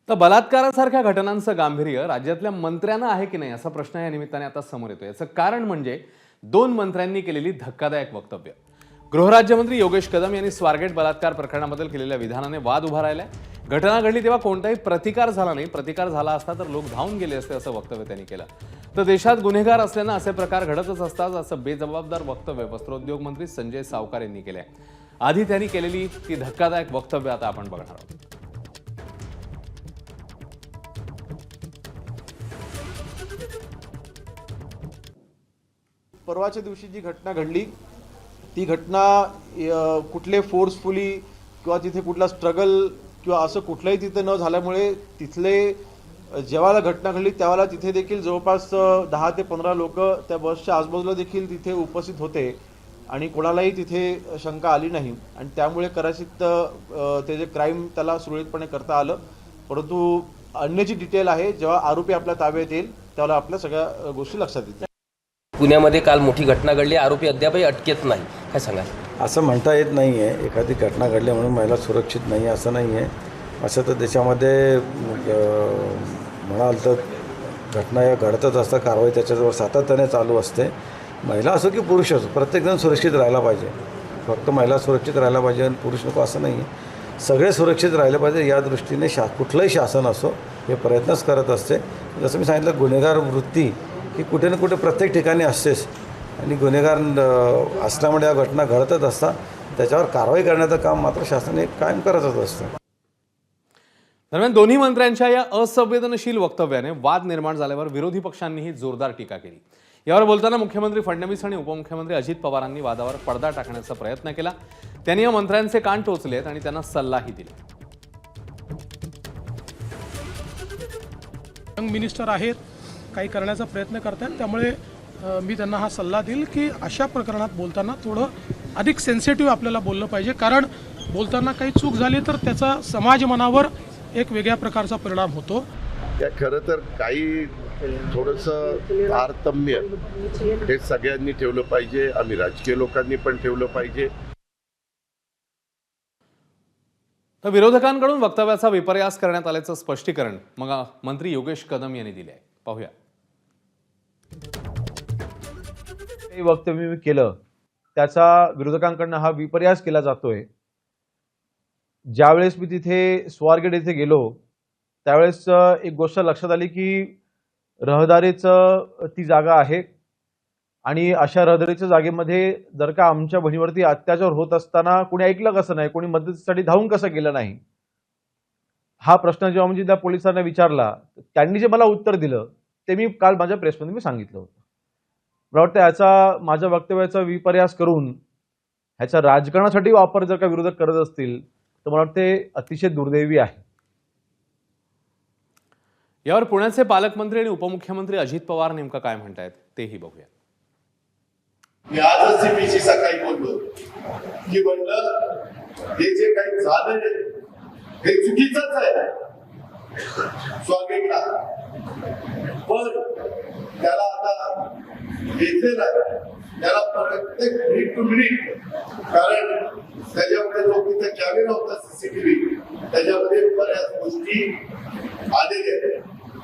तर बलात्कारासारख्या घटनांचं गांभीर्य राज्यातल्या मंत्र्यांना आहे की नाही असा प्रश्न या निमित्ताने आता समोर येतो। याचं कारण म्हणजे दोन मंत्र्यांनी केलेली धक्कादायक वक्तव्य। गृहराज्यमंत्री योगेश कदम यांनी स्वारगेट बलात्कार प्रकरणाबद्दल केलेल्या विधानाने वाद उभा राहिलाय। घटना घडली तेव्हा कोणताही प्रतिकार झाला नाही, प्रतिकार झाला असता तर लोक धावून गेले असते असं वक्तव्य त्यांनी केलं। तर देशात गुन्हेगार असल्यानं असे प्रकार घडतच असतात असं बेजबाबदार वक्तव्य वस्त्रोद्योग मंत्री संजय सावकार यांनी केलंय। आधी त्यांनी केलेली ती धक्कादायक वक्तव्य आता आपण बघणार आहोत। परवाच्या दिवशी जी घटना घडली ती घटना कुठले फोर्सफुली किंवा तिथे कुठला स्ट्रगल किंवा असं कुठलंही तिथे न झाल्यामुळे तिथले जेव्हा घटना घडली त्यावेळेला तिथे देखील जवळपास 10 ते 15 लोक त्या बसच्या आजूबाजूला देखील तिथे उपस्थित होते आणि कोणालाही तिथे शंका आली नाही आणि त्यामुळे कदाचित ते जे क्राईम त्याला सुरळीतपणे करता आलं। परंतु अन्य जी डिटेल आहे जेव्हा आरोपी आपल्या ताब्यात येईल त्यावेळेला आपल्या सगळ्या गोष्टी लक्षात येतील। पुण्यामध्ये काल मोठी घटना घडली, आरोपी अद्यापही अटकेत नाही, काय सांगाल? असं म्हणता येत नाही आहे एखादी घटना घडली म्हणून महिला सुरक्षित नाही असं नाही आहे। असं तर देशामध्ये म्हणाल तर घटना या घडतच असतात, कारवाई त्याच्याजवळ सातत्याने चालू असते। महिला असो की पुरुष असो प्रत्येकजण सुरक्षित राहायला पाहिजे। फक्त महिला सुरक्षित राहायला पाहिजे आणि पुरुष नको असं नाही आहे, सगळे सुरक्षित राहिले पाहिजे या दृष्टीने कुठलंही शासन असो हे प्रयत्नच करत असते। जसं मी सांगितलं गुन्हेगार वृत्ती ही कुठे ना कुठे प्रत्येक ठिकाणी असतेच आणि गुन्हेगार असल्यामुळे या घटना घडतच असतात, त्याच्यावर कारवाई करण्याचं काम मात्र शासन कायम करतच असतं। दरम्यान दोन्ही मंत्र्यांच्या या असंवेदनशील वक्तव्याने वाद निर्माण झाल्यावर विरोधी पक्षांनीही जोरदार टीका केली। यावर बोलताना मुख्यमंत्री फडणवीस आणि उपमुख्यमंत्री अजित पवारांनी वादावर पडदा टाकण्याचा प्रयत्न केला। त्यांनी या मंत्र्यांचे कान टोचलेत आणि त्यांना सल्लाही दिला। यंग मिनिस्टर आहेत, काही करण्याचा प्रयत्न करतात, त्यामुळे मी त्यांना हा सल्ला देईल की अशा प्रकरणात बोलताना थोडं अधिक सेन्सिटिव्ह आपल्याला बोललं पाहिजे, कारण बोलताना काही चूक झाली तर त्याचा समाज मनावर एक वेगळ्या प्रकारचा परिणाम होतो। या खरं तर काही थोडंसं तारतम्य हे सगळ्यांनी ठेवलं पाहिजे, आम्ही राजकीय लोकांनी पण ठेवलं पाहिजे। तर विरोधकांकडून वक्तव्याचा विपर्यास करण्यात आल्याचं स्पष्टीकरण मग मंत्री योगेश कदम यांनी दिले आहे, पाहूया। हे वक्तव्य मी केलं त्याचा विरोधकांकडून हा विपर्यास केला जातोय। ज्यावेळेस मी तिथे स्वारगेट येथे गेलो त्यावेळेस एक गोष्ट लक्षात आली की रहदारीचं ती जागा आहे आणि अशा रहदारीच्या जागेमध्ये जर का आमच्या बहिणीवरती अत्याचार होत असताना कोणी ऐकलं कसं नाही, कोणी मदतीसाठी धावून कसं गेलं नाही, हा प्रश्न जेव्हा म्हणजे त्या पोलिसांना विचारला त्यांनी जे मला उत्तर दिलं ते मी काल माझ्या प्रेसमध्ये मी सांगितलं होतं। मला वाटतं याचा माझ्या वक्तव्याचा विपर्यास करून ह्याचा राजकारणासाठी वापर जर का विरोधक करत असतील तर मला वाटते अतिशय दुर्दैवी आहे। यावर पुण्याचे पालकमंत्री आणि उपमुख्यमंत्री अजित पवार नेमकं काय म्हणतायत तेही बघूया। मी आजच सीपीशी सकाळी बोललो की म्हणलं हे जे काही झालं हे चुकीचंच आहे स्वागतला, पण त्याला आता घेतलेलं आहे त्याला प्रत्येक मिनिट टू मिनिट, कारण त्याच्यामध्ये जो तिथे कॅमेरा होता सीसीटीव्ही त्याच्यामध्ये बऱ्याच गोष्टी आलेल्या आहेत,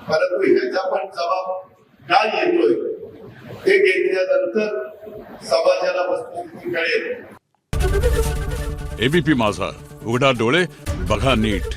परंतु ह्याचा पण जबाब काय येतोय ते घेतल्यानंतर समाजाला वस्तुस्थिती कळेल। एबीपी माझा, उघडा डोळे बघा नीट।